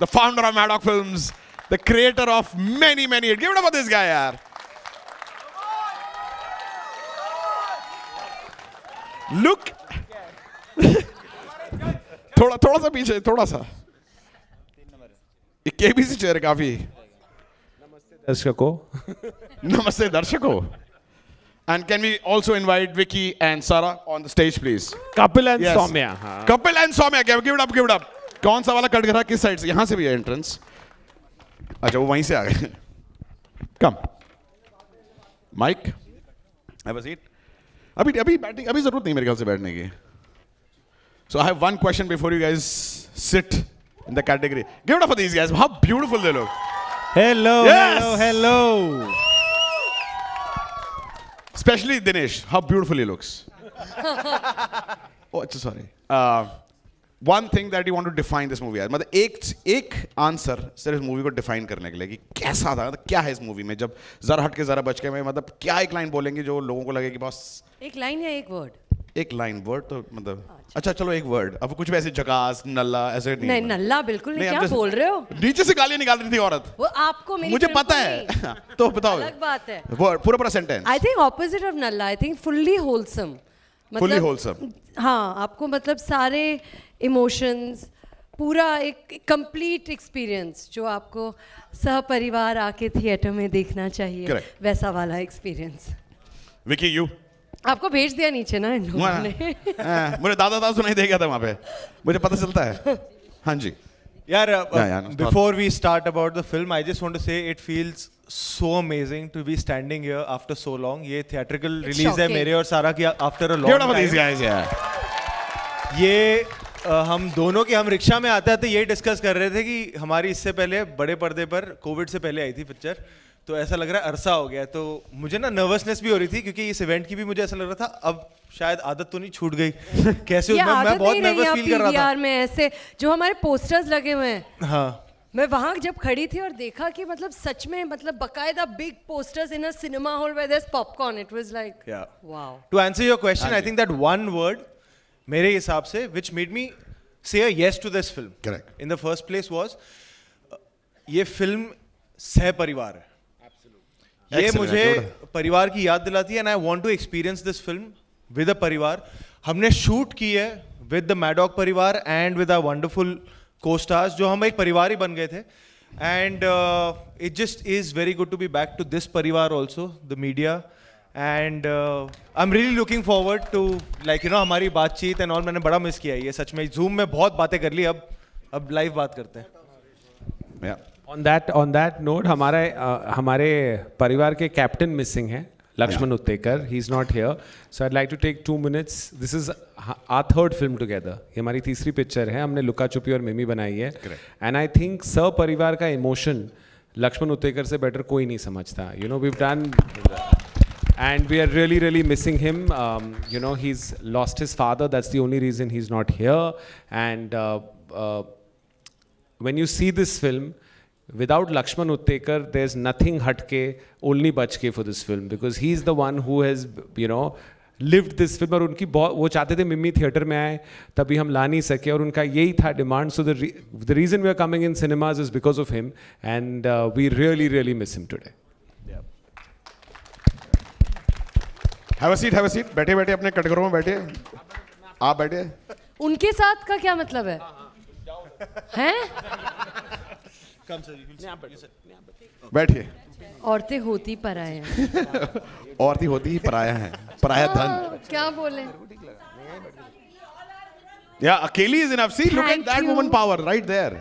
the founder of Maddock Films, the creator of many hits. Give it up for this guy, yaar. Look. थोड़ा सा पीछे, थोड़ा सा. एक केबीसी चेयर है काफी. Namaste darshako. And can we also invite Vicky and Sarah on the stage, please? Kapil and Soumya. Kapil and Soumya, give it up, give it up. कौन सा वाला कटघरा किस साइड से? यहाँ से भी है एंट्रेंस. अच्छा वो वहीं से आ गए. Come. Mike. Have a seat. अभी बैठने अभी जरूरत नहीं मेरे ख्याल से बैठने की. So I have one question before you guys sit in the category. Give it up for these guys. How beautiful they look. Hello, Yes. hello. Especially Dinesh, how beautiful he looks. Oh, sorry. One thing that you want to define this movie as. मतलब एक answer सिर्फ इस movie को define करने के लिए कि कैसा था, मतलब क्या है इस मूवी में, जब जरा हट के जरा बच के में, मतलब क्या एक लाइन बोलेंगे जो लोगों को लगे कि बस एक लाइन या एक वर्ड? एक लाइन वर्ड तो मतलब अच्छा चलो एक वर्ड. अब कुछ वैसे झकास नल्ला ऐसे नहीं. नल्ला बिल्कुल नहीं. क्या बोल रहे हो? नीचे से गालियां निकाल रही थी औरत. वो आपको मुझे पता है. तो बताओ. अलग बात है. वर्ड पूरा sentence. I think opposite of नल्ला. I think fully wholesome. Fully wholesome. हाँ, आपको मतलब सारे इमोशंस, पूरा एक कंप्लीट एक्सपीरियंस जो आपको सहपरिवार आके थिएटर में देखना चाहिए. Correct. वैसा वाला एक्सपीरियंस. विकी यू. आपको भेज दिया नीचे ना इन लोगों ने. मुझे दादा सुनाई दे गया था वहाँ पे. मुझे पता चलता है. हाँ जी. Yeah, before we start about the film, I just want to say it feels so amazing to be standing here after so long. ये theatrical release है मेरे और सारा की after a long time. These guys, yeah. ये हम दोनों के हम रिक्शा में आते ये डिस्कस कर रहे थे कि हमारी इससे पहले बड़े पर्दे पर कोविड से पहले आई थी पिक्चर, तो ऐसा लग रहा है अरसा हो गया. तो मुझे ना नर्वसनेस भी हो रही थी क्योंकि इस इवेंट की भी मुझे ऐसा लग रहा था अब शायद आदत तो नहीं छूट गई. कैसे मैं बहुत नर्वस फील कर रहा था. में ऐसे जो हमारे पोस्टर्स लगे हुए हैं. हाँ, मैं वहां जब खड़ी थी और देखा कि मतलब सच में मतलब बकायदा big posters in a cinema hall where there is popcorn. It was like wow. To answer your question, I think that one word मेरे हिसाब से which made me say a yes to this film. Correct. In the first place was ये film सह परिवार है. ये मुझे परिवार की याद दिलाती है and I want to experience this film with a परिवार. हमने शूट की है with the Maddock परिवार and with our wonderful co-stars जो हम एक परिवार ही बन गए थे. And it just is very good to be back to this परिवार also, the media. And I'm really looking forward to like you know हमारी बातचीत and all. मैंने बड़ा मिस किया ये सच में. Zoom में बहुत बातें कर ली, अब लाइव बात करते हैं. Yeah. On that note, हमारे परिवार के कैप्टन मिसिंग है, Lakshman Uttekar. He's not here, so I'd like to take 2 minutes. This is our third film together. ये हमारी तीसरी पिक्चर है. हमने लुका छुपी और मिमी बनाई है. And I think सहपरिवार का इमोशन लक्ष्मण उत्तेकर से बेटर कोई नहीं समझता. You know, we've done. And we are really missing him. You know, he's lost his father. That's the only reason he's not here. And when you see this film, without Lakshman Uttekar, there's nothing hatke, only bachke for this film. Because he's the one who has, you know, lived this film. और उनकी वो चाहते थे मिमी theatre में आए, तभी हम ला नहीं सके, और उनका यही था demand. So the reason we are coming in cinemas is because of him. And we really miss him today. Have a seat. बैठे अपने कटघरों में बैठे. आप बैठे. उनके साथ का क्या मतलब है? हैं? बैठिए. औरतें होती पराया हैं. औरतें होती ही पराया हैं. पराया धन. क्या बोले? Yeah, अकेली is enough. See, look at that woman power right there.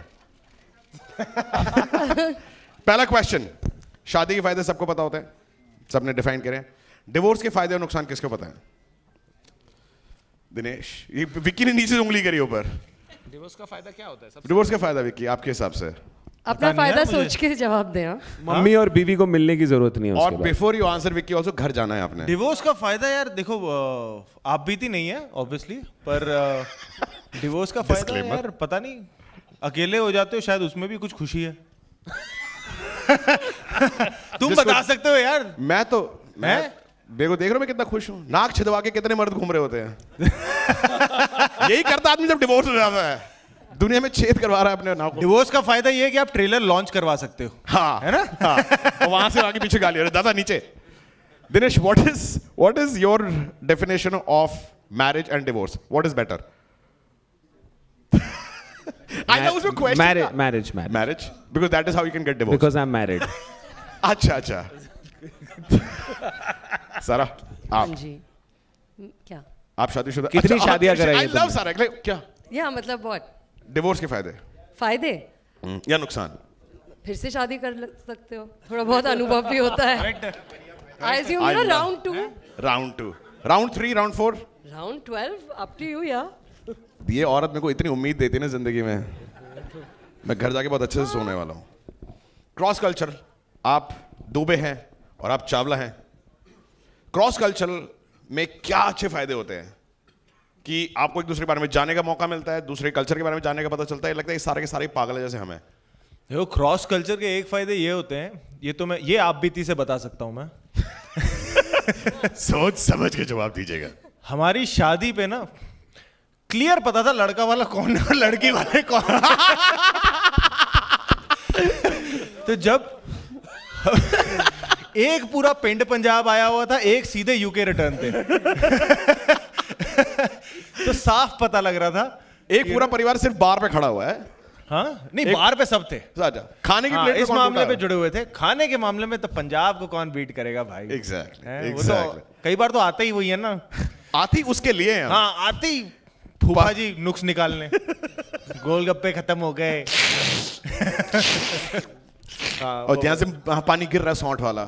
पहला क्वेश्चन. शादी के फायदे सबको पता होते हैं, सबने डिफाइन करे. डिवोर्स के फायदे और नुकसान किसको पता है? दिनेश. ये विक्की ने नीचे से उंगली करी ऊपर. डिवोर्स का फायदा क्या होता है? डिवोर्स का फायदा विक्की आपके हिसाब से? अपना फायदा सोच के जवाब दे. मम्मी और बीवी को मिलने की जरूरत नहीं है. और before you answer Vicky also घर जाना है आपने. डिवोर्स का फायदा यार देखो, आप बीती नहीं है ऑब्वियसली, पर डिवोर्स का फायदा यार पता नहीं, अकेले हो जाते हो शायद उसमें भी कुछ खुशी है. तुम बता सकते हो यार. मैं देखो देख रहे हो मैं कितना खुश हूँ. नाक छिदवा के कितने मर्द घूम रहे होते हैं. यही करता आदमी जब डिवोर्स हो जाता है. दुनिया में छेद करवा रहा है अपने नाक को। डिवोर्स का फायदा ये है कि आप ट्रेलर लॉन्च करवा सकते हो। हाँ है ना? हाँ, और वहां से आगे पीछे गाली, अरे दादा नीचे। Dinesh, what is your definition of marriage and divorce? What is better? I know उसमें question marriage because that is how you can get divorced. Because I'm married. अच्छा सारा आप जी क्या आप शादीशुदा? कितनी शादियां कराई I love सारा। क्या या मतलब what डिवोर्स के फायदे या नुकसान? फिर से शादी कर सकते हो, थोड़ा बहुत अनुभव भी होता है। I assume you know round 2, round 2, round 3, round 4, round 12 up to you या। ये औरत मेरे को इतनी उम्मीद देती है ना जिंदगी में, मैं घर जाके बहुत अच्छे से सोने वाला हूँ। क्रॉस कल्चर, आप दुबे हैं और आप चावला हैं। क्रॉस कल्चर में क्या अच्छे फायदे होते हैं कि आपको एक दूसरे के बारे में जानने का मौका मिलता है, दूसरे कल्चर के बारे में जानने का पता चलता है। लगता है ये सारे के सारे पागल है जैसे हमें। देखो क्रॉस कल्चर के एक फायदे ये होते हैं, ये आप बीती से बता सकता हूं मैं। सोच समझ के जवाब दीजिएगा। हमारी शादी पे ना क्लियर पता था लड़का वाला कौन है और लड़की वाले कौन। तो जब एक पूरा पिंड पंजाब आया हुआ था, एक सीधे यूके रिटर्न थे। तो साफ पता लग रहा था एक पूरा परिवार सिर्फ बार पे खड़ा हुआ है। हाँ नहीं, बार पे सब थे। खाने की प्लेट इस मामले पे जुड़े हुए थे। खाने के मामले में तो पंजाब को कौन बीट करेगा भाई। एग्जैक्टली वो तो कई बार तो आते ही वही है ना, आती उसके लिए है। हाँ आते ही फूफा जी नुक्स निकालने, गोलगप्पे खत्म हो गए। और जहां से पानी गिर रहा है सौंठ वाला।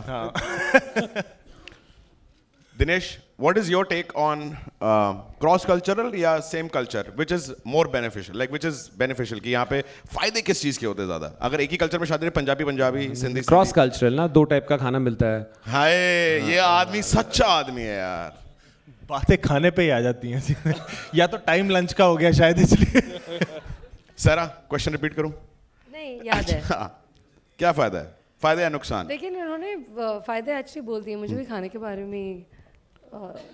Dinesh, what is your take on cross cultural या same culture which is more beneficial, like which is beneficial कि यहाँ पे फायदे किस चीज के होते हैं ज्यादा? अगर एक ही कल्चर में शादी है, पंजाबी सिंधी क्रॉस कल्चरल ना, 2 टाइप का खाना मिलता है। हाय ये आदमी सच्चा आदमी है यार। बातें खाने पे ही आ जाती हैं। या तो टाइम लंच का हो गया शायद इसलिए। सारा क्वेश्चन रिपीट करूं? नहीं याद है। क्या फायदा है, फायदे या नुकसान? लेकिन उन्होंने फायदे एक्चुअली बोल दिए। मुझे भी खाने के बारे में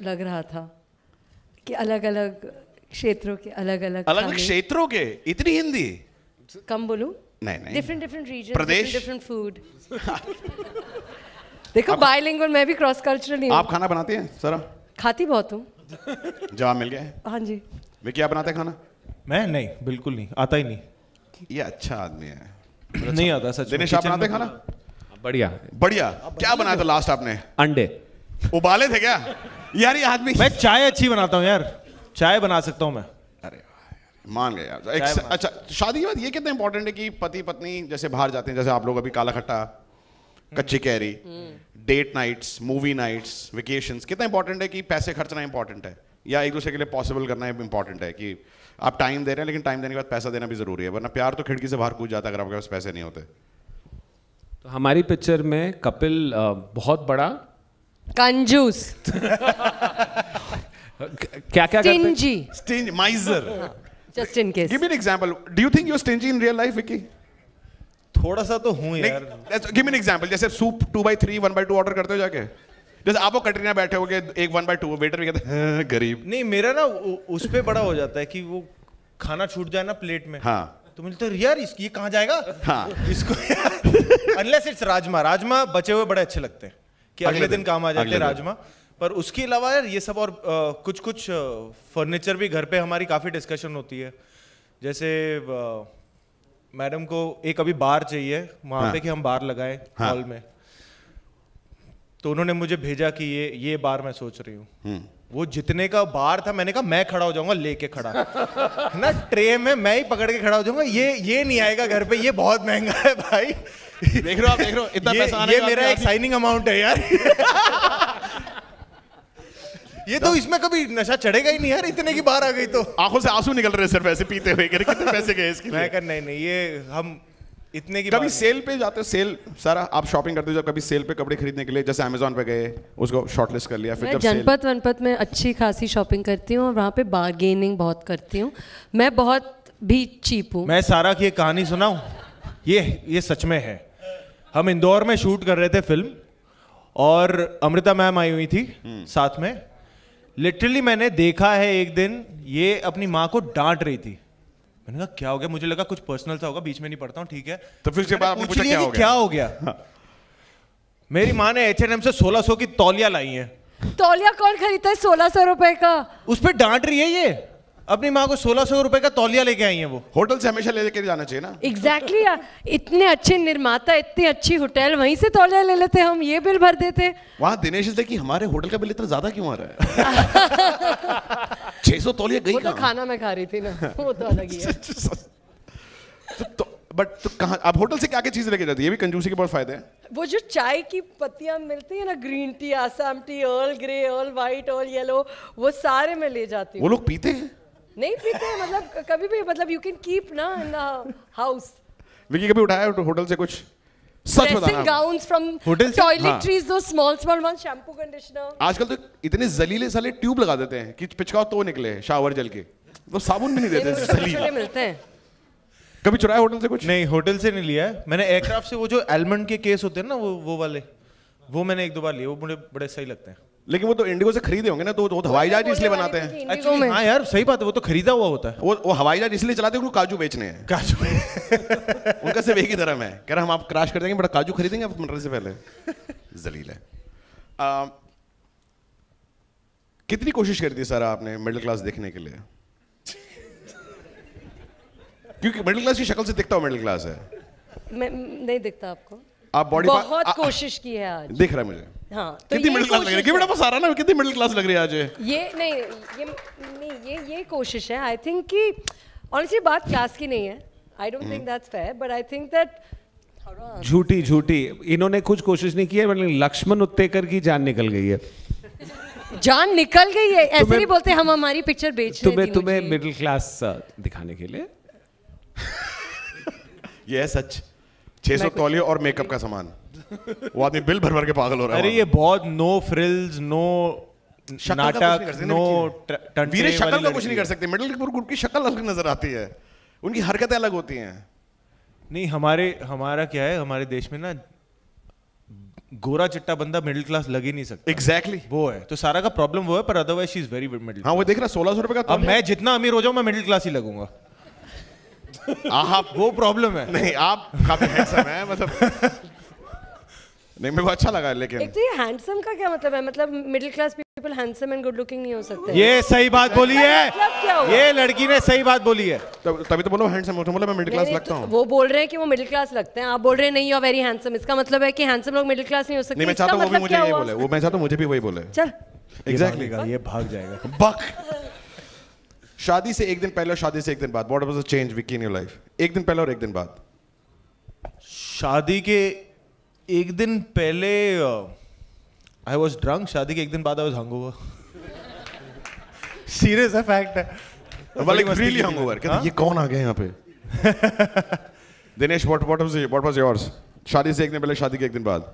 लग रहा था कि अलग अलग क्षेत्रों के अलग अलग क्षेत्रों के। इतनी हिंदी कम बोलूं? नहीं डिफरेंट रीजन, प्रदेश, डिफरेंट फूड। देखो बाइलिंगुअल, मैं भी क्रॉस कल्चरल ही हूं। आप खाना बनाती हैं सारा? खाती बहुत हूँ। जवाब मिल गया है। हाँ जी। वे क्या बनाते हैं खाना? मैं नहीं, बिल्कुल नहीं, आता ही नहीं। ये अच्छा आदमी है। नहीं आता सच। दिनेश, आप बनाते खाना? बढ़िया बढ़िया। क्या बनाया था लास्ट आपने? अंडे उबाले थे क्या यार? ये आदमी। मैं चाय अच्छी बनाता हूँ यार, चाय बना सकता हूँ मैं। अरे मान गए यार। अच्छा, शादी के बाद ये कितना इंपॉर्टेंट है कि पति पत्नी जैसे बाहर जाते हैं, जैसे आप लोग अभी काला खट्टा, कच्ची कैरी, date nights, movie nights, vacations, कितना इंपॉर्टेंट है कि पैसे खर्चना इंपॉर्टेंट है या एक दूसरे के लिए पॉसिबल करना इंपॉर्टेंट है कि आप टाइम दे रहे हैं, लेकिन टाइम देने के बाद पैसा देना भी जरूरी है, वरना प्यार तो खिड़की से बाहर कूद जाता है अगर आपके पास पैसे नहीं होते। तो हमारी पिक्चर में कपिल बहुत बड़ा कंजूस, क्या करते हैं? Stingy, miser. Just in case. Give me an example. Do you think you're stingy in real life, Vicky? थोड़ा सा तो हूँ यार। Give me an example. जैसे सूप 2/3, 1/2 ऑर्डर करते हो जाके, जैसे आप वो कटरीना बैठे होगे, एक 1/2 वेटर भी कहते हैं गरीब। नहीं, मेरा ना उस पे बड़ा हो जाता है कि वो खाना छूट जाए ना प्लेट में। हाँ। तो मुझे तो यार ये कहाँ जाएगा? हाँ। इसको अनलेस इट्स राजमा बचे हुए बड़े अच्छे लगते हैं कि अगले दिन काम आ जाते हैं राजमा। पर उसके अलावा यार ये सब और कुछ फर्नीचर भी घर पे हमारी काफ़ी डिस्कशन होती है। जैसे मैडम को एक अभी बार चाहिए वहाँ पे कि हम बार लगाएं हॉल में, तो उन्होंने मुझे भेजा कि ये बार मैं सोच रही हूँ। वो जितने का बार था, मैंने कहा मैं खड़ा हो जाऊंगा लेके खड़ा ना, ट्रे में मैं ही पकड़ के खड़ा हो जाऊंगा, ये नहीं आएगा घर पे, ये बहुत महंगा है भाई। देख रहे हो इतना पैसा आने ये मेरा एक साइनिंग अमाउंट है यार। ये तो इसमें कभी नशा चढ़ेगा ही नहीं यार, इतने की बार आ गई तो। आंखों से आंसू निकल रहे सिर्फ ऐसे पीते हुए, कितने पैसे गए इसके लिए? मैं कर नहीं, ये हम इतने की। कभी सेल पे जाते हो? सेल सारा आप शॉपिंग करते हो जब कभी सेल पे कपड़े खरीदने के लिए, जैसे अमेज़न पे गए, उसको शॉर्टलिस्ट कर लिया, फिर जब जनपद वनपद में अच्छी खासी शॉपिंग करती हूँ और वहाँ पे बार्गेनिंग बहुत करती हूँ। मैं बहुत भी चीप हूँ। मैं सारा की एक कहानी सुनाऊं, ये सच में है। हम इंदौर में शूट कर रहे थे फिल्म और अमृता मैम आई हुई थी साथ में। लिटरली मैंने देखा है एक दिन ये अपनी माँ को डांट रही थी, मैंने कहा क्या हो गया, मुझे लगा कुछ पर्सनल सा होगा, बीच में नहीं पढ़ता हूँ, ठीक है। तो फिर उसके बाद आपने पूछा क्या हो गया? मेरी माँ ने H&M से 1600 की तौलिया लाई है। तौलिया कौन खरीदता है 1600 रुपए का? उस पर डांट रही है ये, अपनी माँ को 1600 रुपए का तौलिया लेके आई है वो। होटल से हमेशा लेके जाना चाहिए ना। एग्जैक्टली इतने अच्छे निर्माता, इतनी अच्छी होटल, वहीं से तौलिया ले लेते हम, ये बिल भर देते। वहाँ दिनेश इसलिए कि हमारे होटल का बिल इतना ज्यादा क्यों आ रहा है? 600 तौलिया गई वो तो खाना मैं खा रही थी ना, वो तो अलग ही है। तो कहाँ आप होटल से क्या क्या चीजें लेके जाती है? ये भी कंजूसी के बहुत फायदे हैं। वो जो चाय की पत्तियां मिलती है ना, green tea, Assam T, earl grey, earl white, earl yellow, वो सारे मैं ले जाती हूँ। वो लोग पीते हैं? नहीं पीते हैं, मतलब कभी भी, मतलब यू कैन कीप ना इन द हाउस। विकी कभी उठाया होटल से कुछ? सच बताना। गाउन्स फ्रॉम होटल से? टॉयलेटरीज, दो स्मॉल वन, शैम्पू, कंडीशनर। आजकल तो इतने जलीले साले ट्यूब लगा देते हैं कि पिचकाओ तो निकले शावर जल के, तो साबुन भी नहीं देते। छोटे मिलते हैं। कभी चुराया होटल से कुछ? नहीं, होटल से नहीं लिया है मैंने। एयरक्राफ्ट से वो जो एलमंड के केस होते हैं ना, वो वाले, वो मैंने 1-2 बार लिए, वो मुझे बड़े सही लगते हैं। लेकिन वो तो इंडिगो से खरीदे होंगे ना, तो वो हवाई जहाज इसलिए बनाते हैं। एक्चुअली हाँ यार, सही बात है, वो तो खरीदा हुआ होता है। वो हवाई जहाज इसलिए चलाते हैं उनको काजू बेचने हैं। काजू उनका सिर्फ एक ही धर्म है, कह रहा हम आप क्रैश कर देंगे बड़ा काजू खरीदेंगे आप मरने से पहले। जलील है। कितनी कोशिश करती है सर आपने मिडिल क्लास देखने के लिए? क्योंकि मिडिल क्लास की शक्ल से दिखता हो मिडिल क्लास है। मैं नहीं दिखता आपको? आप बॉडी बहुत कोशिश की है आज। दिख रहा है मुझे। हाँ, तो कितनी मिडिल क्लास लग रही है? बड़ा बस आ रहा ना, कितनी मिडिल क्लास लग रही है आज? ये कोशिश है। आई थिंक कि ऑनेस्टली बात क्लास की नहीं है। I don't think that's fair, but I think that झूठी इन्होंने कुछ कोशिश नहीं की है, लेकिन लक्ष्मण उत्तेकर की जान निकल गई है। जान निकल गई है, ऐसे नहीं बोलते हम हमारी पिक्चर बेच रहे हैं। तुम्हें मिडिल क्लास दिखाने के लिए ये है सच। 600 तौलिए और मेकअप का सामान, वो आदमी बिल भर भर के पागल हो रहा है। अरे ये बहुत नो फ्रिल्स, नो नाटक, नो वीरे शक्ल का कुछ नहीं कर सकते। मिडिल ग्रुप की शक्ल अलग नजर आती है, उनकी हरकतें अलग होती हैं। नहीं, हमारा क्या है, हमारे देश में ना गोरा चिट्टा बंदा मिडिल क्लास लग ही नहीं सकता। एग्जैक्टली वो है, तो सारा का प्रॉब्लम वो है, पर otherwise she is very middle. हाँ, वो देख रहा 1600 रुपए का। अब मैं जितना अमीर हो जाऊं, मैं मिडिल क्लास ही लगूंगा। आप वो प्रॉब्लम है। नहीं, आप काफी हैंडसम हैं, मतलब नहीं मेरे को अच्छा लगा। लेकिन एक तो ये हैंडसम का क्या मतलब है? मतलब middle class people handsome and good looking नहीं हो सकते? ये सही बात बोली है, मतलब क्या हुआ? ये लड़की ने सही बात बोली है। तभी तो बोलो हैंडसम हो, बोला मैं मिडिल क्लास लगता हूँ। वो बोल रहे हैं कि वो मिडिल क्लास लगते हैं, आप बोल रहे हैं नहीं, यू आर वेरी हैंडसम। इसका मतलब है कि हैंडसम लोग मिडिल क्लास नहीं हो सकते। नहीं, मैं चाहता हूँ वो भी मुझे यही बोले, वो मैं चाहता हूँ मुझे भी वही बोले। चल एग्जैक्टली, ये भाग जाएगा। बक। शादी से एक दिन पहले और शादी से एक दिन बाद, what was the change Vicky in your life? एक दिन पहले और एक दिन बाद। शादी के एक दिन पहले आई वाज ड्रंक, शादी के एक दिन बाद आई वाज हंगओवर। सीरियस है, फैक्ट है। Like really hangover. कहते ये कौन आ गए यहाँ पे? Dinesh, what was yours? शादी से एक दिन पहले, शादी के एक दिन बाद।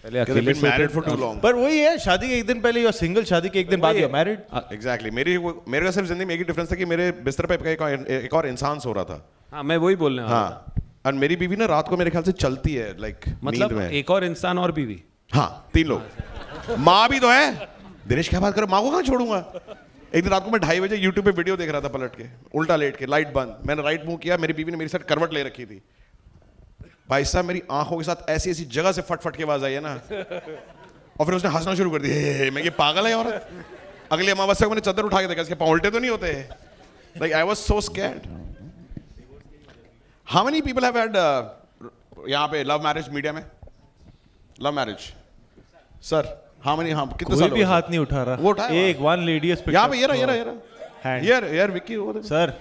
पहले अकेले मैरिड फॉर टू लॉन्ग। पर वही है, शादी के एक दिन पहले यू आर सिंगल, शादी के एक दिन बाद यू आर मैरिड। एग्जैक्टली। मेरे का सिर्फ जिंदगी में एक ही डिफरेंस था कि मेरे बिस्तर पे एक और इंसान सो रहा था। हाँ, मैं वही बोलने वाला। हाँ, और मेरी बीवी ना रात को मेरे ख्याल से चलती है, लाइक मतलब नींद में। एक और इंसान और बीवी? हाँ, 3 लोग। माँ भी तो है। दिनेश क्या बात कर, माँ को कहाँ छोड़ूंगा? एक दिन रात को मैं 2:30 बजे यूट्यूब पे वीडियो देख रहा था, पलट के उल्टा लेट के, लाइट बंद, मैंने राइट मुंह किया, मेरी बीवी ने मेरी साथ करवट ले रखी थी। भाई साहब, मेरी आंखों के साथ ऐसी ऐसी जगह से फट की आवाज आई है ना, और फिर उसने हंसना शुरू कर दिया। मैं, ये पागल है औरत। अगली अमावस्या को मैंने चादर उठा के देखा, इसके पाँव उल्टे तो नहीं होते? Like I was so scared. How many people have had यहाँ पे लव मैरिज मीडिया में? Love marriage sir, how many? हाँ, कितने साल? कोई भी हाथ नहीं उठा रहा। वो उठाया। एक वन लेडी इज यहाँ पे, ये रहा विक्की, वो सर।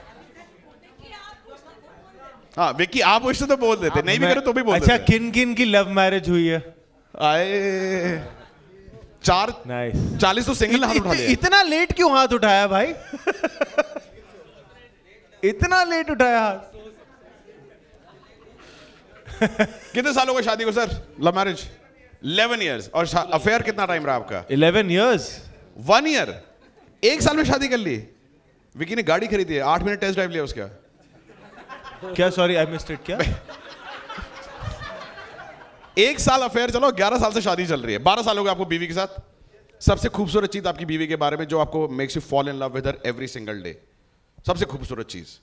हाँ विक्की, आप उससे तो बोल देते, नहीं भी करो तो भी बोल देते। अच्छा, किन की लव मैरिज हुई है? आए 40 तो सिंगल हाथ उठा लिया। इतना लेट क्यों हाथ उठाया भाई? इतना लेट उठाया हाथ? कितने सालों का शादी को सर? Love marriage 11 years. और अफेयर कितना टाइम रहा आपका? 11 इयर्स। 1 ईयर, 1 साल में शादी कर ली। विकी ने गाड़ी खरीदी है, 8 मिनट टेस्ट ड्राइव लिया उसका। क्या? Sorry, I missed it. क्या? 1 साल अफेयर चलो, 11 साल से शादी चल रही है, 12 साल हो गए आपको बीवी के साथ। सबसे खूबसूरत चीज आपकी बीवी के बारे में जो आपको makes you fall in love with her every single day? सबसे खूबसूरत चीज।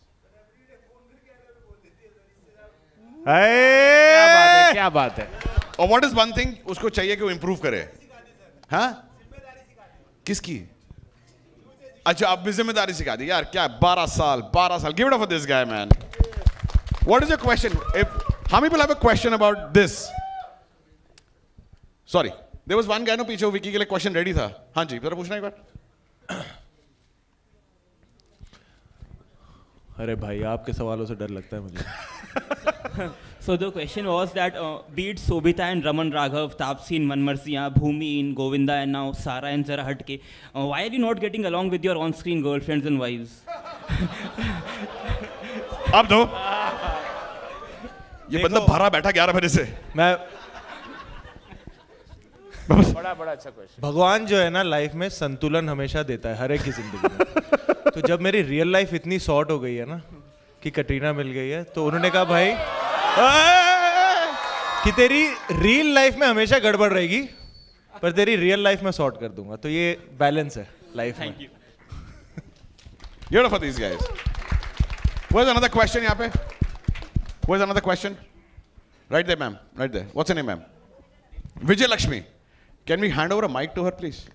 क्या बात है। और व्हाट इज वन थिंग उसको चाहिए कि वो इंप्रूव करे? हाँ, किसकी? अच्छा, आप भी जिम्मेदारी सिखा दी यार। क्या 12 साल, 12 साल। Give it up for this guy man. What is your question? How many people have a question about this? Sorry, there was one guy no पीछे, विकी के लिए क्वेश्चन रेडी था। हाँ जी, जरा पूछना एक बार। अरे भाई, आपके सवालों से डर लगता है मुझे। So the question was that be it Sobhita and Raman Raghav, Taapsee in Manmarsiya, Bhumi in Govinda, and now Sara and Zara Hatke, why are you not getting along with your on-screen girlfriends and wives? अब दो। ये बंदा भरा बैठा 11 बजे से। मैं बड़ा अच्छा क्वेश्चन। भगवान जो है ना लाइफ में संतुलन हमेशा देता है हर एक की जिंदगी में। तो जब मेरी रियल लाइफ इतनी शॉर्ट हो गई है ना कि कटरीना मिल गई है, तो उन्होंने कहा भाई कि तेरी रियल लाइफ में हमेशा गड़बड़ रहेगी, पर तेरी रियल लाइफ में सॉर्ट कर दूंगा। तो ये बैलेंस है लाइफ में। Thank you. You're for these guys. Where's another question यहाँ पे? Where's another question? Right there, ma'am. Right there. What's her name, ma'am? Vijay Lakshmi. Can we hand over a mic to her, please?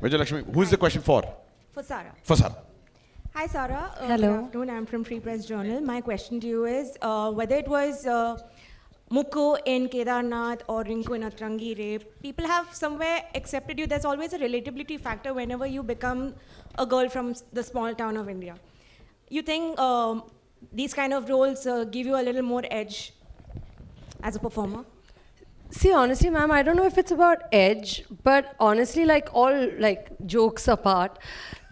Vijay Lakshmi, who is the question for? For Sara. For Sara. Hi, Sara. Hello. Good afternoon. I'm from Free Press Journal. My question to you is whether it was Mukku in Kedarnath or Rinku in Atrangi rape, people have somewhere accepted you. There's always a relatability factor whenever you become a girl from the small town of India. You think these kind of roles give you a little more edge as a performer? See, honestly, ma'am, I don't know if it's about edge, but honestly, like all like jokes apart,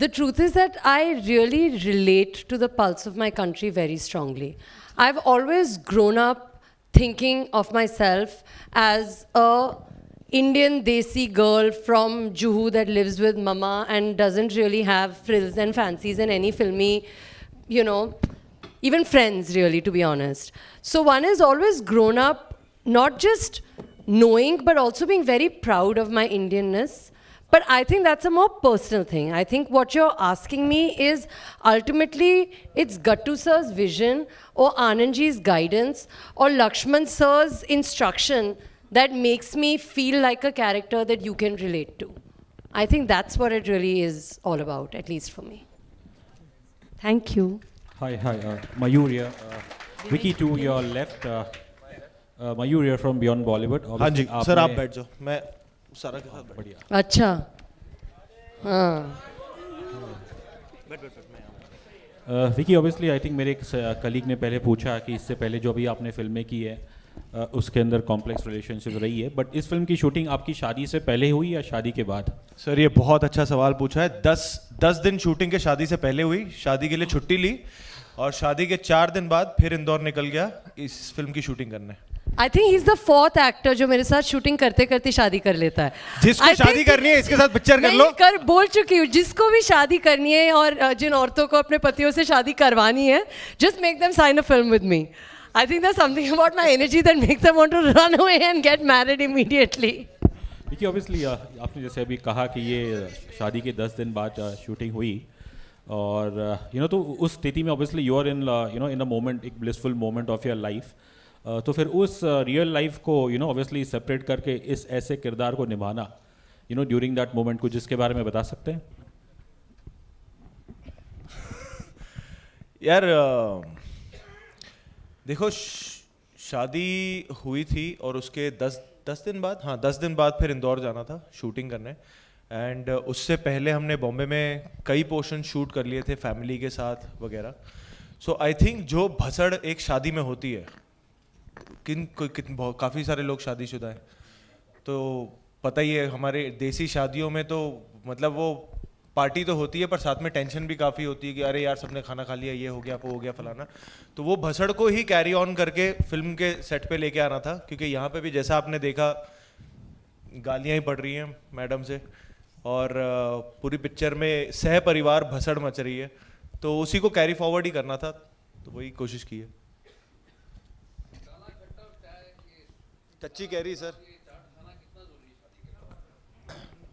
the truth is that I really relate to the pulse of my country very strongly. I've always grown up thinking of myself as a Indian Desi girl from Juhu that lives with mama and doesn't really have frills and fancies and any filmy, you know, even friends really, to be honest. So one has always grown up not just knowing, but also being very proud of my Indianness. But I think that's a more personal thing. I think what you're asking me is ultimately it's Gattu sir's vision or Anandji's guidance or Lakshman sir's instruction that makes me feel like a character that you can relate to. I think that's what it really is all about, at least for me. Thank you. Hi, Mayur here. Vicky, to your left. Mayur here from Beyond Bollywood. हाँ जी sir, आप बैठ जाओ, मैं सारा के साथ बढ़िया। अच्छा, हाँ। विकी, ऑब्वियसली आई थिंक मेरे एक कलीग ने पहले पूछा कि इससे पहले जो अभी आपने फिल्में की है उसके अंदर कॉम्प्लेक्स रिलेशनशिप रही है, बट इस फिल्म की शूटिंग आपकी शादी से पहले हुई या शादी के बाद? सर ये बहुत अच्छा सवाल पूछा है। 10 दिन शूटिंग के शादी से पहले हुई, शादी के लिए छुट्टी ली और शादी के 4 दिन बाद फिर इंदौर निकल गया इस फिल्म की शूटिंग करने। I think he's the 4th actor जो मेरे साथ शूटिंग करते करते शादी कर लेता है। जिसको शादी करनी है इसके साथ पिक्चर कर लो। बोल चुकी हूँ, जिसको भी शादी करनी है और जिन औरतों को अपने पतियों से शादी करवानी है, just make them sign a film with me. I think there's something about my energy that makes them want to run away and get married immediately. देखिए, ऑब्वियसली आपने जैसे अभी कहा कि ये शादी के 10 दिन बाद शूटिंग हुई और तो उस स्थिति में obviously you are in in a moment, एक blissful moment of your life. तो फिर उस रियल लाइफ को ऑब्वियसली सेपरेट करके इस ऐसे किरदार को निभाना ड्यूरिंग दैट मोमेंट, कुछ जिसके बारे में बता सकते हैं? यार देखो, शादी हुई थी और उसके 10 दिन बाद, हाँ 10 दिन बाद फिर इंदौर जाना था शूटिंग करने। एंड उससे पहले हमने बॉम्बे में कई पोर्शन शूट कर लिए थे फैमिली के साथ वगैरह। सो आई थिंक जो भसड़ एक शादी में होती है, काफ़ी सारे लोग शादीशुदा हैं, तो पता ही है हमारे देसी शादियों में तो मतलब वो पार्टी तो होती है पर साथ में टेंशन भी काफ़ी होती है कि अरे यार सबने खाना खा लिया, ये हो गया वो हो गया फलाना। तो वो भसड़ को ही कैरी ऑन करके फिल्म के सेट पे लेके आना था, क्योंकि यहाँ पे भी जैसा आपने देखा गालियाँ ही पड़ रही हैं मैडम से और पूरी पिक्चर में सह परिवार भसड़ मच रही है, तो उसी को कैरी फॉरवर्ड ही करना था, तो वही कोशिश की है। कच्ची कैरी सर।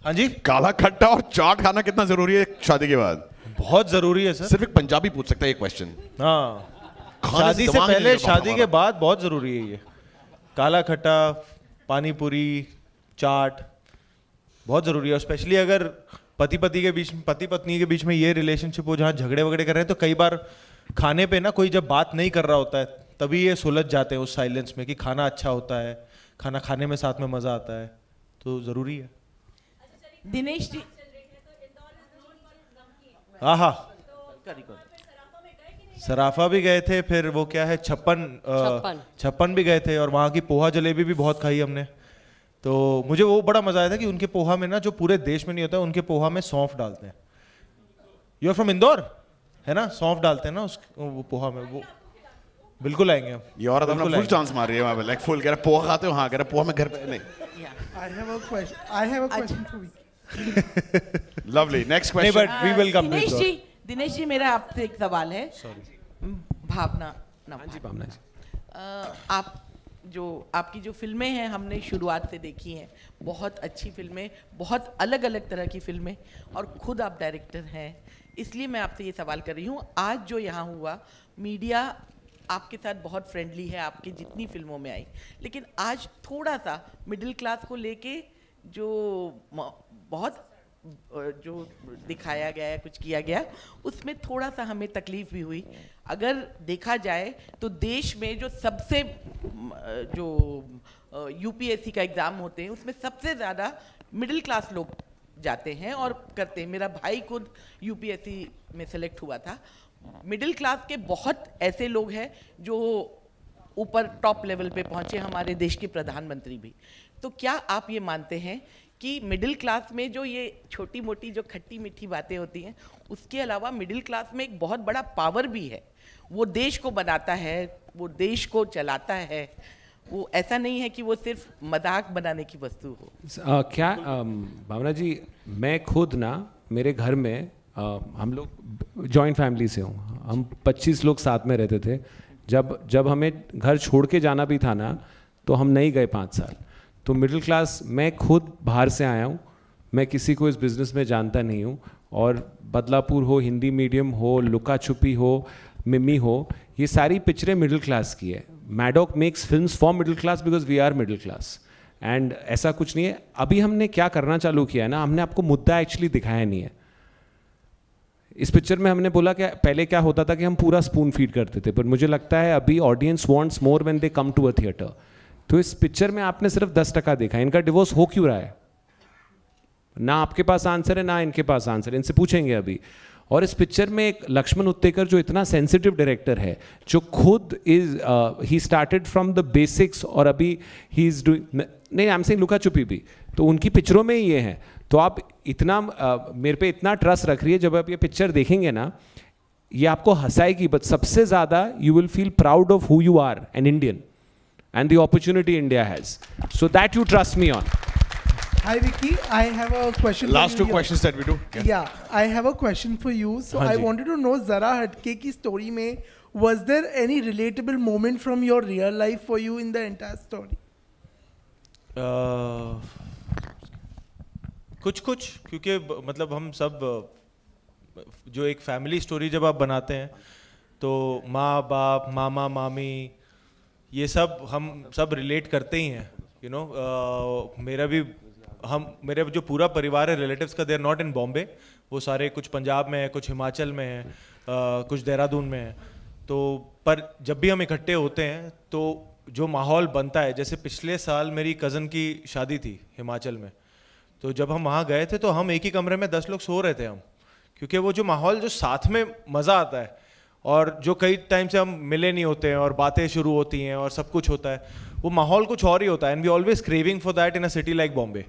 हाँ जी, काला खट्टा और चाट खाना कितना जरूरी है शादी के बाद? बहुत जरूरी है सर। सिर्फ एक पंजाबी पूछ सकता है ये क्वेश्चन। हाँ, खाने शादी से दिमाग नहीं पहले लगा शादी के हमारा। बाद बहुत जरूरी है ये। काला खट्टा, पानी पूरी, चाट बहुत जरूरी है। और स्पेशली अगर पति पत्नी के बीच में ये रिलेशनशिप हो जहाँ झगड़े वगड़े कर रहे हैं, तो कई बार खाने पे ना कोई जब बात नहीं कर रहा होता है तभी ये सुलझ जाते हैं उस साइलेंस में कि खाना अच्छा होता है, खाना खाने में साथ में मजा आता है, तो जरूरी है। दिनेश जी, हाँ हाँ, सराफा भी गए थे, फिर वो क्या है छप्पन भी गए थे, और वहाँ की पोहा जलेबी भी बहुत खाई हमने। तो मुझे वो बड़ा मजा आया था कि उनके पोहा में ना, जो पूरे देश में नहीं होता, उनके पोहा में सौंफ डालते हैं। यू आर फ्रॉम इंदौर, है ना? सौंफ डालते हैं ना वो पोहा में, वो बिल्कुल आएंगे हम। ये औरत अपना फुल चांस मार रही है वहाँ पे, लाइक फुल कह रहा पोहा खाते हो? हाँ कह रहा पोहा में घर पे नहीं। I have a question for you. Lovely. Next question. नहीं, but we will come to Dinesh Indore. जी, दिनेश जी, मेरा आपसे एक सवाल है। भावना जी भावना जी, आप जो आपकी जो फिल्में हैं हमने शुरुआत से देखी हैं, बहुत अच्छी फिल्में, बहुत अलग अलग तरह की फिल्में, और खुद आप डायरेक्टर हैं, इसलिए मैं आपसे ये सवाल कर रही हूँ। आज जो यहाँ हुआ, मीडिया आपके साथ बहुत फ्रेंडली है, आपकी जितनी फिल्मों में आई, लेकिन आज थोड़ा सा मिडिल क्लास को लेके जो बहुत जो दिखाया गया है, कुछ किया गया, उसमें थोड़ा सा हमें तकलीफ भी हुई। अगर देखा जाए तो देश में जो सबसे जो यूपीएससी का एग्ज़ाम होते हैं, उसमें सबसे ज़्यादा मिडिल क्लास लोग जाते हैं और करते हैं। मेरा भाई खुद यूपीएससी में सेलेक्ट हुआ था। मिडिल क्लास के बहुत ऐसे लोग हैं जो ऊपर टॉप लेवल पे पहुंचे, हमारे देश के प्रधानमंत्री भी। तो क्या आप ये मानते हैं कि मिडिल क्लास में जो ये छोटी मोटी जो खट्टी मीठी बातें होती हैं, उसके अलावा मिडिल क्लास में एक बहुत बड़ा पावर भी है, वो देश को बनाता है, वो देश को चलाता है, वो ऐसा नहीं है कि वो सिर्फ मजाक बनाने की वस्तु हो? क्या भावना जी, मैं खुद ना, मेरे घर में हम लोग जॉइंट फैमिली से हूँ, हम 25 लोग साथ में रहते थे। जब हमें घर छोड़ के जाना भी था ना, तो हम नहीं गए 5 साल। तो मिडिल क्लास, मैं खुद बाहर से आया हूँ, मैं किसी को इस बिज़नेस में जानता नहीं हूँ, और बदलापुर हो, हिंदी मीडियम हो, लुका छुपी हो, मिमी हो, ये सारी पिक्चरें मिडिल क्लास की है। Maddock makes films for middle class because we are middle class, and ऐसा कुछ नहीं है। अभी हमने क्या करना चालू किया है ना, हमने आपको मुद्दा एक्चुअली दिखाया नहीं है। इस पिक्चर में हमने बोला कि पहले क्या होता था कि हम पूरा स्पून फीड करते थे, पर मुझे लगता है अभी audience wants more when they come to a theatre. तो इस पिक्चर में आपने सिर्फ 10% देखा। इनका डिवोर्स हो क्यों रहा है? ना आपके पास आंसर है, ना इनके पास आंसर है, इनसे पूछेंगे अभी। और इस पिक्चर में एक लक्ष्मण उत्तेकर जो इतना सेंसिटिव डायरेक्टर है, जो खुद he started from the basics, और अभी ही इज डूइंग, नहीं आई एम सेइंग लुका छुपी भी, तो उनकी पिक्चरों में ही ये हैं। तो आप इतना मेरे पे इतना ट्रस्ट रख रही है, जब आप ये पिक्चर देखेंगे ना, ये आपको हंसाएगी, बट सबसे ज़्यादा you will feel proud of who you are, an Indian, and the opportunity India has. So that you trust me on. Hi Vicky, I have a question. Last for you 2 questions that we do. Yeah, I have a question for you. So I wanted to know, Zara Hatke ki story mein, was there any relatable moment from your real life for you in the entire story? कुछ, क्योंकि मतलब हम सब जो एक family story जब आप बनाते हैं, तो माँ बाप, मामा मामी, ये सब हम सब रिलेट करते ही हैं, यू नो। मेरे जो पूरा परिवार है रिलेटिव्स का, they are not in Bombay, वो सारे कुछ पंजाब में है, कुछ हिमाचल में है, कुछ देहरादून में है। तो पर जब भी हम इकट्ठे होते हैं तो जो माहौल बनता है, जैसे पिछले साल मेरी कज़न की शादी थी हिमाचल में, तो जब हम वहाँ गए थे तो हम एक ही कमरे में 10 लोग सो रहे थे हम, क्योंकि वो जो माहौल, जो साथ में मज़ा आता है, और जो कई टाइम से हम मिले नहीं होते हैं और बातें शुरू होती हैं और सब कुछ होता है, वो माहौल कुछ और ही होता है। And we always craving for that in a city like Bombay.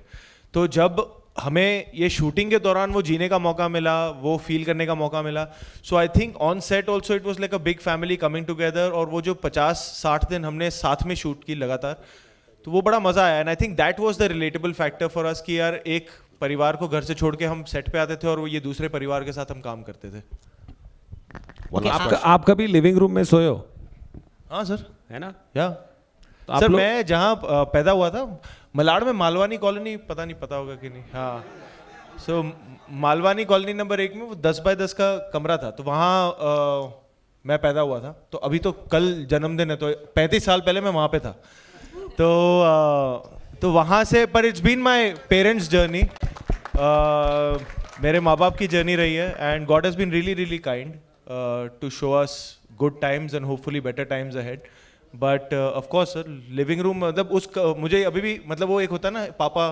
तो जब हमें ये शूटिंग के दौरान वो जीने का मौका मिला, वो फील करने का मौका मिला, so I think on set also it was like a big family coming together. और वो जो 50-60 दिन हमने साथ में शूट की लगातार, तो वो बड़ा मज़ा आया। And I think that was the relatable factor for us कि यार एक परिवार को घर से छोड़ के हम सेट पे आते थे और वो ये दूसरे परिवार के साथ हम काम करते थे। आप कभी लिविंग रूम में सोए हो? हाँ सर, है ना? या सर, मैं जहाँ पैदा हुआ था मलाड में, मालवानी कॉलोनी, पता नहीं पता होगा कि नहीं, हाँ सो मालवानी कॉलोनी नंबर 1 में वो 10 बाय 10 का कमरा था, तो वहाँ मैं पैदा हुआ था। तो अभी तो कल जन्मदिन है, तो 35 साल पहले मैं वहाँ पे था। तो वहाँ से, पर it's been my parents journey, मेरे माँ बाप की जर्नी रही है, and God has been really really kind to show us good times and hopefully better times ahead. But of course sir, living room मतलब मुझे अभी भी मतलब वो एक होता है ना, पापा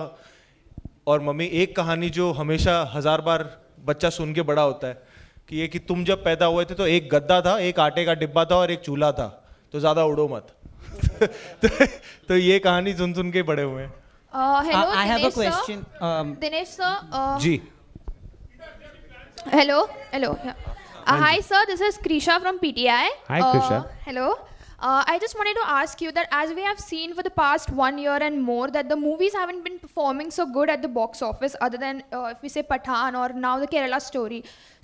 और मम्मी, एक कहानी जो हमेशा 1000 बार बच्चा सुन के बड़ा होता है कि ये कि तुम जब पैदा हुए थे तो एक गद्दा था, एक आटे का डिब्बा था और एक चूल्हा था, तो ज़्यादा उड़ो मत। तो ये कहानी सुन सुन के बड़े हुए हैं। Hello, I have a Dinesh sir. question. Dinesh sir. Ji. Hello. Yeah. Hi sir, this is Krisha from PTI. Hi, Krisha. Hello. I just wanted to ask you that as we have seen for the past 1 year and more that the movies haven't been performing so good at the box office other than if we say Pathaan or now the Kerala Story.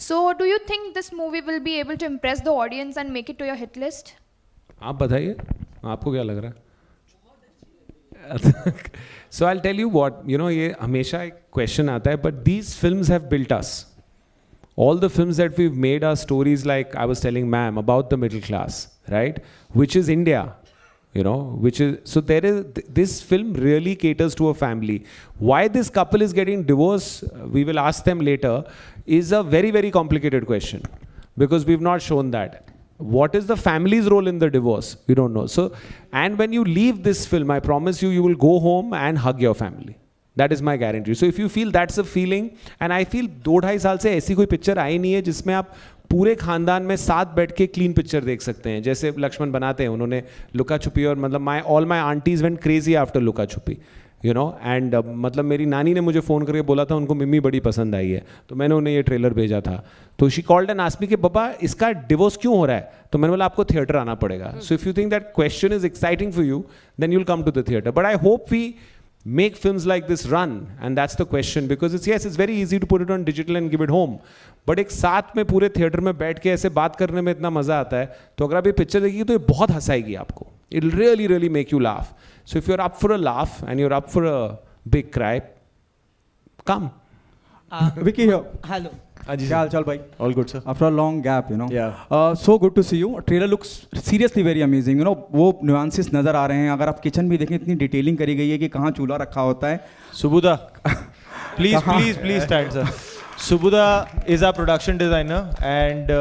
So do you think this movie will be able to impress the audience and make it to your hit list? आप बताइए, आपको क्या लग रहा है? So I'll tell you what, you know, ये हमेशा एक question आता है, but these films have built us. All the films that we've made are stories like I was telling ma'am about the middle class, right? Which is India, you know, which is, so there is, this film really caters to a family. Why this couple is getting divorced, we will ask them later, is a very, very complicated question because we've not shown that. What is the family's role in the divorce? We don't know. So, and when you leave this film, I promise you, you will go home and hug your family. That is my guarantee. So if you feel that's a feeling, and I feel 2-2.5 साल से ऐसी कोई picture आई नहीं है जिसमें आप पूरे खानदान में साथ बैठ के क्लीन पिक्चर देख सकते हैं, जैसे लक्ष्मण बनाते हैं उन्होंने लुका छुपी, और मतलब all my aunties went crazy after Luka Chuppi, you no, and मतलब मेरी नानी ने मुझे फ़ोन करके बोला था उनको मिम्मी बड़ी पसंद आई है, तो मैंने उन्हें ये ट्रेलर भेजा था, तो she called and asked me कि पापा इसका डिवोर्स क्यों हो रहा है, तो मैंने बोला आपको थिएटर आना पड़ेगा. So if you think that question is exciting for you then you will come to the theatre. But I hope we make films like this run, and that's the question, because it's very easy to put it on digital and give it home, but एक साथ में पूरे theatre में बैठ के ऐसे बात करने में इतना मजा आता है, तो अगर आप ये पिक्चर देखिए तो ये बहुत हंसाएगी आपको. It'll really really make you laugh. So if you're up for a laugh and you're up for a big cry, come. Vicky here. Hello. क्या हाल चाल भाई? All good sir. After a long gap, you know. Yeah. So good to see you. Trailer looks seriously very amazing. You know, वो nuances नज़र आ रहे हैं. अगर आप kitchen भी देखें, इतनी डिटेलिंग करी गई है कि कहाँ चूल्हा रखा होता है. Subudha, please stand sir. Subudha is our production designer and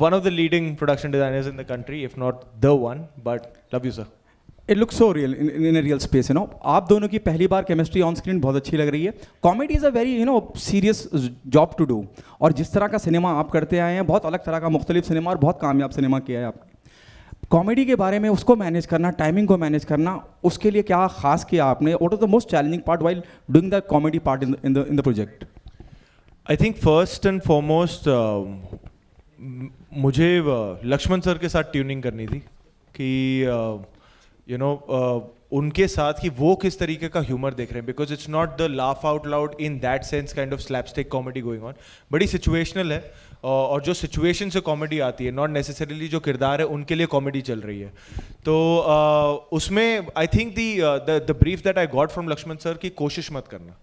one of the leading production designers in the country, if not the one. But love you sir. It looks so real in a real space, you know. आप दोनों की पहली बार chemistry on screen बहुत अच्छी लग रही है. Comedy is a very serious job to do, और जिस तरह का सिनेमा आप करते आए हैं, बहुत अलग तरह का मुख्तलिफ सिनेमा और बहुत कामयाब सिनेमा किया है आपने. कॉमेडी के बारे में उसको मैनेज करना, टाइमिंग को मैनेज करना, उसके लिए क्या खास किया आपने? What was the most challenging part while doing the comedy part in the project? I think first and foremost मुझे लक्ष्मण सर के साथ ट्यूनिंग करनी थी कि you know, उनके साथ कि वो किस तरीके का ह्यूमर देख रहे हैं, because it's not the laugh out loud in that sense kind of slapstick comedy going on, बड़ी सिचुएशनल है, और जो सिचुएशन से कॉमेडी आती है, नॉट नेसेसरीली जो किरदार है उनके लिए कॉमेडी चल रही है. तो उसमें I think the brief that I got from Laxman sir की कोशिश मत करना,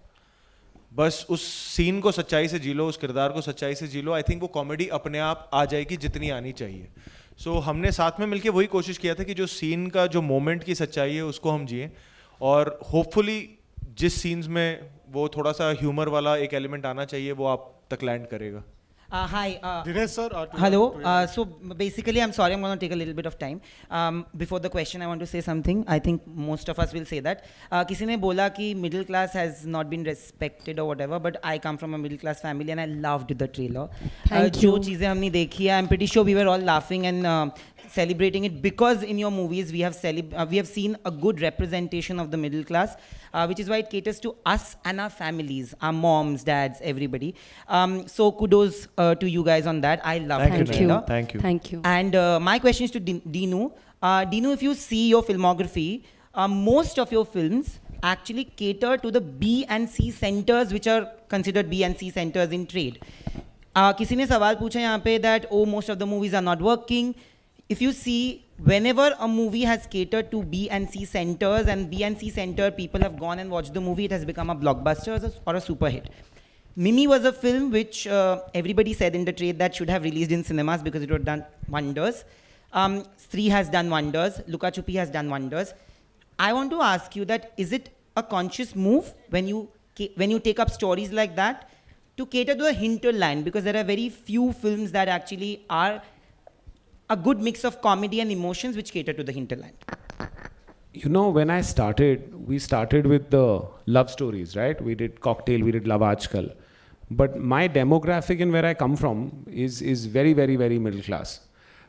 बस उस सीन को सच्चाई से जी लो, उस किरदार को सच्चाई से जी लो. आई थिंक वो कॉमेडी अपने आप आ जाएगी जितनी आनी चाहिए. सो हमने साथ में मिलके वही कोशिश किया था कि जो सीन का जो मोमेंट की सच्चाई है उसको हम जिए, और होपफुली जिस सीन्स में वो थोड़ा सा ह्यूमर वाला एक एलिमेंट आना चाहिए वो आप तक लैंड करेगा. Hi. Dinesh sir. Hello. So basically, I'm sorry, I'm going to take a little bit of time. Before the question, I want to say something. I think most of us will say that. किसी ने बोला कि middle class has not been respected or whatever, but I come from a middle class family and I loved the trailer. जो चीज़ें हमने देखी है, I'm pretty sure we were all laughing and celebrating it because in your movies we have seen a good representation of the middle class, which is why it caters to us and our families, our moms, dads, everybody. So kudos to you guys on that. I love the trailer. Thank you. And my question is to Dinu. Dinu, if you see your filmography, most of your films actually cater to the B and C centers, which are considered B and C centers in trade. किसी ने सवाल पूछा यहाँ पे that most of the movies are not working. If you see, whenever a movie has catered to B and C centers and B and C center people have gone and watched the movie, it has become a blockbuster or a super hit. Mimi was a film which everybody said in the trade that should have released in cinemas because it would have done wonders. Stree has done wonders. Luka Chupi has done wonders. I want to ask you that, is it a conscious move when you take up stories like that to cater to a hinterland? Because there are very few films that actually are a good mix of comedy and emotions which cater to the hinterland. You know, when I started, we started with the love stories, right? We did Cocktail, we did Love Aajkal. But my demographic and where I come from is very, very, very middle class.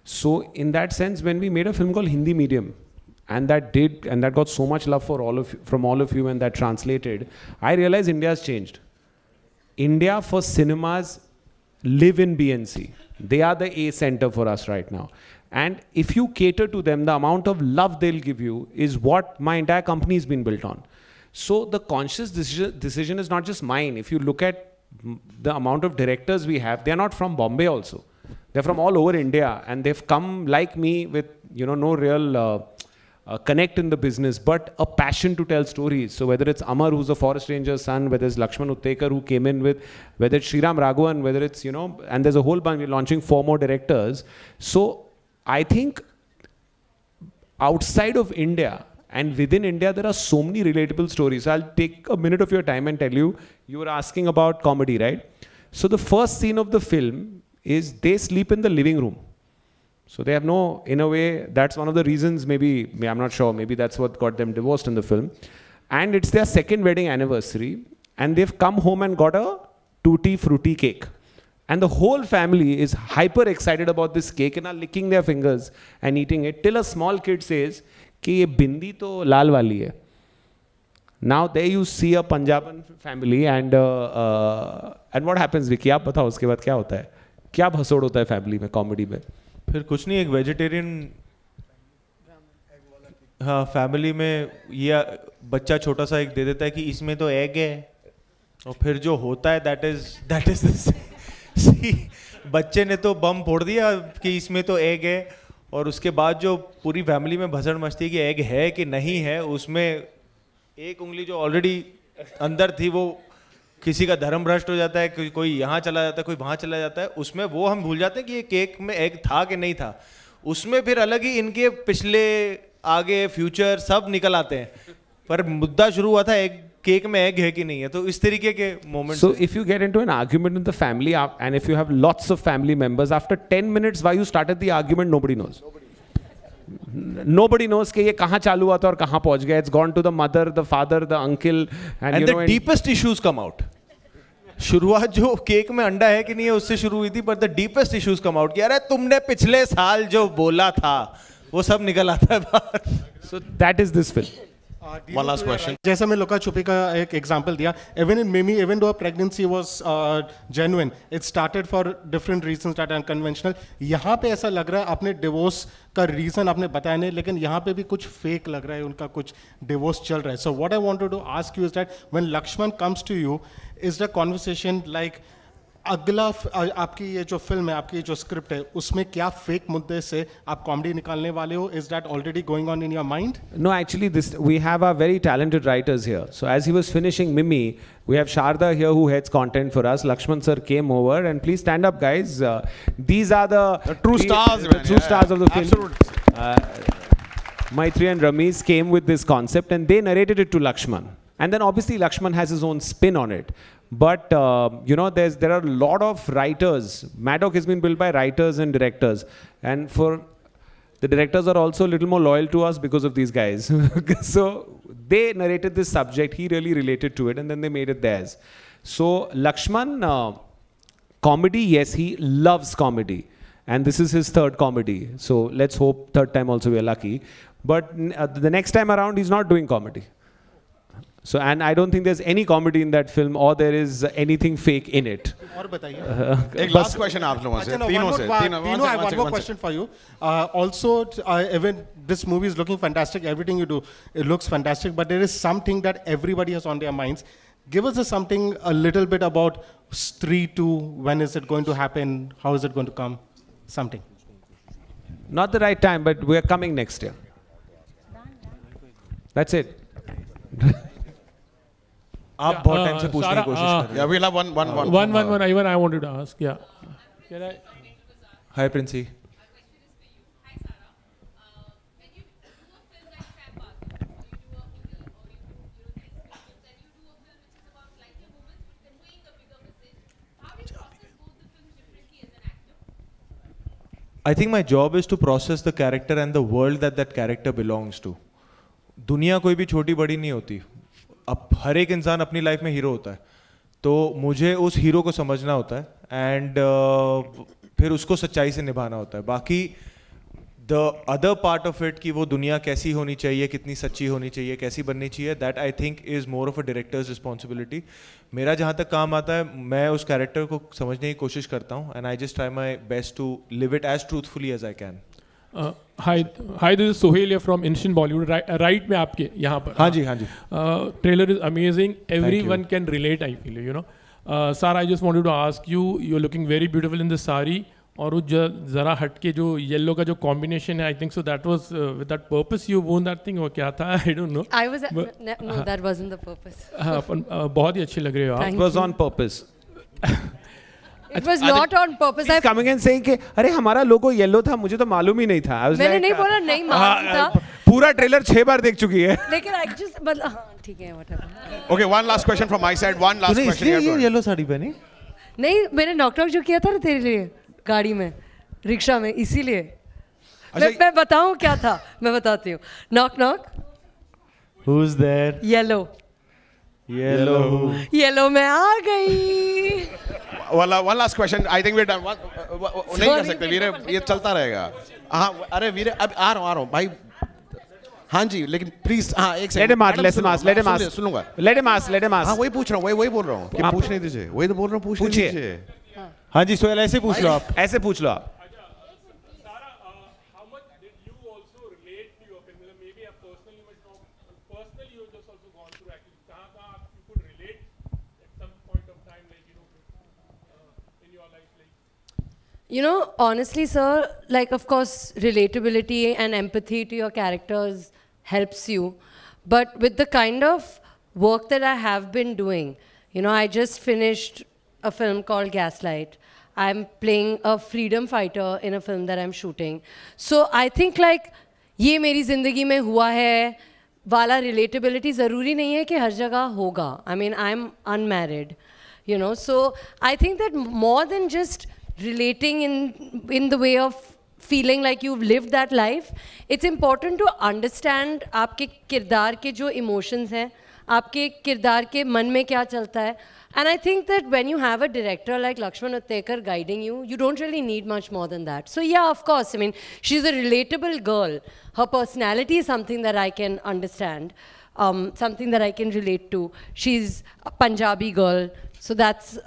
So in that sense, when we made a film called Hindi Medium, and that got so much love from all of you, and that translated, I realized India has changed. India for cinemas live in BNC. They are the A center for us right now. And if you cater to them, the amount of love they'll give you is what my entire company has been built on. So the conscious decision is not just mine. If you look at the amount of directors we have, they're not from Bombay also. They're from all over India, and they've come like me with, you know, no real connect in the business, but a passion to tell stories. So whether it's Amar, who's a forest ranger's son, whether it's Lakshman Uttekar, who came in with, whether it's Sriram Raghavan, whether it's, you know, and there's a whole bunch, we're launching 4 more directors. So I think outside of India and within India, there are so many relatable stories. So I'll take a minute of your time and tell you, you were asking about comedy, right? So the first scene of the film is they sleep in the living room. So they have no, in a way, that's one of the reasons, maybe, I'm not sure, maybe that's what got them divorced in the film. And it's their 2nd wedding anniversary, and they've come home and got a tutti frutti cake. And the whole family is hyper excited about this cake and are licking their fingers and eating it, till a small kid says, कि ये बिंदी तो लाल वाली है. Now there you see a Punjaban family and what happens, Vicky? आप बताओ उसके बाद क्या होता है? क्या भसोड़ होता है फैमिली में, कॉमेडी में? फिर कुछ नहीं, एक वेजिटेरियन, हाँ, फैमिली में ये बच्चा छोटा सा एक दे देता है कि इसमें तो एग है, और फिर जो होता है दैट इज बच्चे ने तो बम फोड़ दिया कि इसमें तो एग है, और उसके बाद जो पूरी फैमिली में भसड़ मचती है कि एग है कि नहीं है, उसमें एक उंगली जो ऑलरेडी अंदर थी वो किसी का धर्म भ्रष्ट हो जाता है, कोई यहाँ चला जाता है, कोई वहाँ चला जाता है, उसमें वो हम भूल जाते हैं कि ये केक में एग था कि नहीं था. उसमें फिर अलग ही इनके पिछले आगे फ्यूचर सब निकल आते हैं, पर मुद्दा शुरू हुआ था एग, केक में एग है कि नहीं है. तो इस तरीके के moment. So if you get into an argument in the family and if you have lots of family members, after 10 minutes why you started the argument, nobody knows. Nobody knows कि ये कहाँ चालू हुआ था और कहाँ पहुँच गया. It's gone to the mother, the father, the uncle, and the deepest issues come out. शुरुआत जो केक में अंडा है कि नहीं है उससे शुरू हुई थी, but the deepest issues come out कि अरे तुमने पिछले साल जो बोला था वो सब निकल आता है बाहर. So that is this film. One last question. जैसा मैं लुका छुपी का एक एग्जांपल दिया, even in Mimi, even though pregnancy was genuine, it started for different reasons that are unconventional. यहाँ पे ऐसा लग रहा है, आपने डिवोर्स का रीजन आपने बताया नहीं, लेकिन यहाँ पे भी कुछ फेक लग रहा है, उनका कुछ डिवोर्स चल रहा है. So what I wanted to ask you is that when Lakshman comes to you, is the conversation like अगला आपकी ये जो फिल्म है, आपकी जो स्क्रिप्ट है, उसमें क्या फेक मुद्दे से आप कॉमेडी निकालने वाले हो? Is that already going on in your mind? No, actually, we have our very talented writers here. So as he was finishing Mimi, we have Sharda here who heads content for us. Lakshman sir came over, and please stand up, guys. These are the true stars, the true stars of the film. Maitri and Ramesh came with this concept, and they narrated it to Lakshman. And then obviously Lakshman has his own spin on it. But you know, there are a lot of writers. Maddock has been built by writers and directors, and the directors are also a little more loyal to us because of these guys. So they narrated this subject. He really related to it, and then they made it theirs. So Lakshman, comedy, yes, he loves comedy, and this is his 3rd comedy. So let's hope 3rd time also we are lucky. But the next time around, he's not doing comedy. So, and I don't think there's any comedy in that film or there is anything fake in it. और बताइए. एक last question आप लोगों से, तीनों से. I have one more question for you. Also, even this movie is looking fantastic. Everything you do, it looks fantastic. But there is something that everybody has on their minds. Give us something a little bit about Stree 2. When is it going to happen? How is it going to come? Something. Not the right time, but we are coming next year. That's it. आप बहुत time से पूछने की कोशिश कर रहे हैं. We'll have one. Even I wanted to ask. Yeah. Can I? Hi, Princey. I think my job is to process the character and the world that that character belongs to. दुनिया कोई भी छोटी बड़ी नहीं होती. अब हर एक इंसान अपनी लाइफ में हीरो होता है, तो मुझे उस हीरो को समझना होता है एंड फिर उसको सच्चाई से निभाना होता है. बाकी the other part of it कि वो दुनिया कैसी होनी चाहिए, कितनी सच्ची होनी चाहिए, कैसी बननी चाहिए, that I think is more of a directors responsibility. मेरा जहाँ तक काम आता है, मैं उस कैरेक्टर को समझने की कोशिश करता हूँ and I just try my best to live it as truthfully as I can. Hi, this is Sohail here from Instant Bollywood. Right में आपके यहाँ पर. हाँ जी. Trailer is amazing. Everyone can relate. I feel you know. Sir, I just wanted to ask you. You're looking very beautiful in the sari. और वो ज़रा हट के जो येलो का जो कॉम्बिनेशन है, I think so that was with that purpose you won that thing. वो क्या था? I don't know. No, that wasn't the purpose. हाँ, बहुत ही अच्छे लग रहे हो आप. It was on purpose. It was not on purpose. He's coming and saying कि अरे हमारा लोगो येलो था, मुझे तो मालूम ही नहीं था. मैंने नहीं बोला नहीं मालूम था. पूरा ट्रेलर 6 बार देख चुकी है. लेकिन I just मतलब हाँ ठीक है whatever. Okay, one last question from my side. One last question. तूने इसलिए येलो साड़ी पहनी? नहीं, मैंने नॉक जो किया था ना तेरे लिए गाड़ी में, रिक्शा में, इसीलिए. मैं बताऊँ क्या था? मैं बताती हूँ. Knock. Who's there? Yellow. Yellow में आ गई. One last question. I think we're done. नहीं कर सकते वीरे, ये चलता रहेगा. हाँ, अरे वीरे अब आ रहा हूँ भाई. हाँ जी, लेकिन प्लीज हाँ एक सेकंड. Let him ask. सुनूंगा. Let him ask. हाँ वही पूछ रहा हूँ, वही बोल रहा हूँ कि पूछने दीजिए. वही तो बोल रहा हूँ, पूछने दीजिए. हाँ जी सोहेल, ऐसे पूछ लो आप. ऐसे पूछ लो आप. You know, honestly, sir, like of course, relatability and empathy to your characters helps you. But with the kind of work that I have been doing, you know, I just finished a film called Gaslight. I'm playing a freedom fighter in a film that I'm shooting. So I think like, ये मेरी ज़िंदगी में हुआ है वाला relatability ज़रूरी नहीं है कि हर जगह होगा. I mean, I'm unmarried, you know. So I think that more than just relating in the way of feeling like you've lived that life, it's important to understand आपके किरदार के जो emotions हैं, आपके किरदार के मन में क्या चलता है. And I think that when you have a director like Lakshman Uttekar guiding you, you don't really need much more than that. So yeah, of course, I mean, she's a relatable girl. Her personality is something that I can understand, something that I can relate to. She's a Punjabi girl, so that's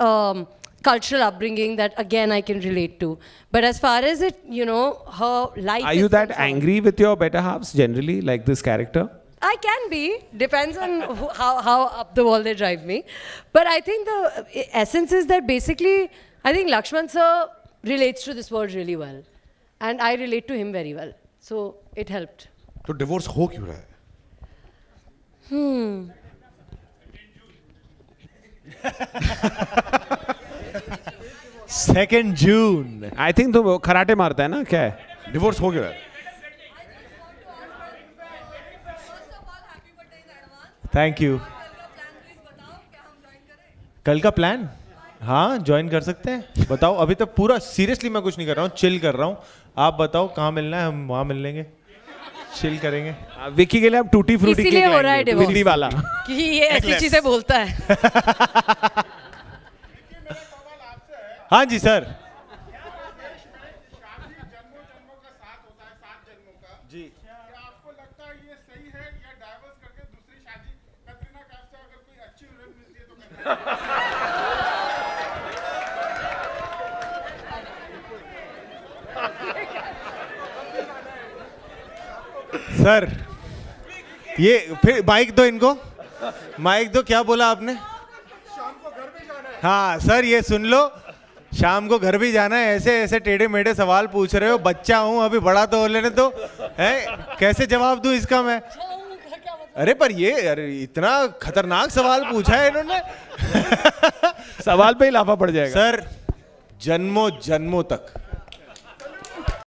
cultural upbringing that again I can relate to. But as far as it, you know, her life. Are you that angry with your better halves generally, like this character? I can be, depends on how up the wall they drive me. But I think the essence is that basically, I think Lakshman sir relates to this world really well. And I relate to him very well. So it helped. तो divorce हो क्यों रहा है? 2nd June. I think तो खराटे मारता है ना, क्या है? Divorce हो क्यों रहा है? Thank you. कल का प्लान? हाँ ज्वाइन कर सकते हैं. बताओ. अभी तक पूरा सीरियसली मैं कुछ नहीं कर रहा हूँ, चिल कर रहा हूँ. आप बताओ कहाँ मिलना है, हम वहाँ मिल लेंगे, चिल करेंगे. विकी के लिए आप टूटी फ्रूटी केक हो रहा है दिल्ली वाला कि ये ऐसी चीजें बोलता है. हाँ जी सर. सर ये फिर माइक दो इनको, माइक दो. क्या बोला आपने? शाम को घर भी जाना है. हाँ सर ये सुन लो, शाम को घर भी जाना है. ऐसे ऐसे टेढ़े मेढ़े सवाल पूछ रहे हो. बच्चा हूँ अभी, बड़ा तो हो लेने दो. है कैसे जवाब दूँ इसका मैं? अरे पर ये अरे इतना खतरनाक सवाल पूछा है इन्होंने। सवाल पे ही लाफा पड़ जाएगा सर। जन्मों जन्मों तक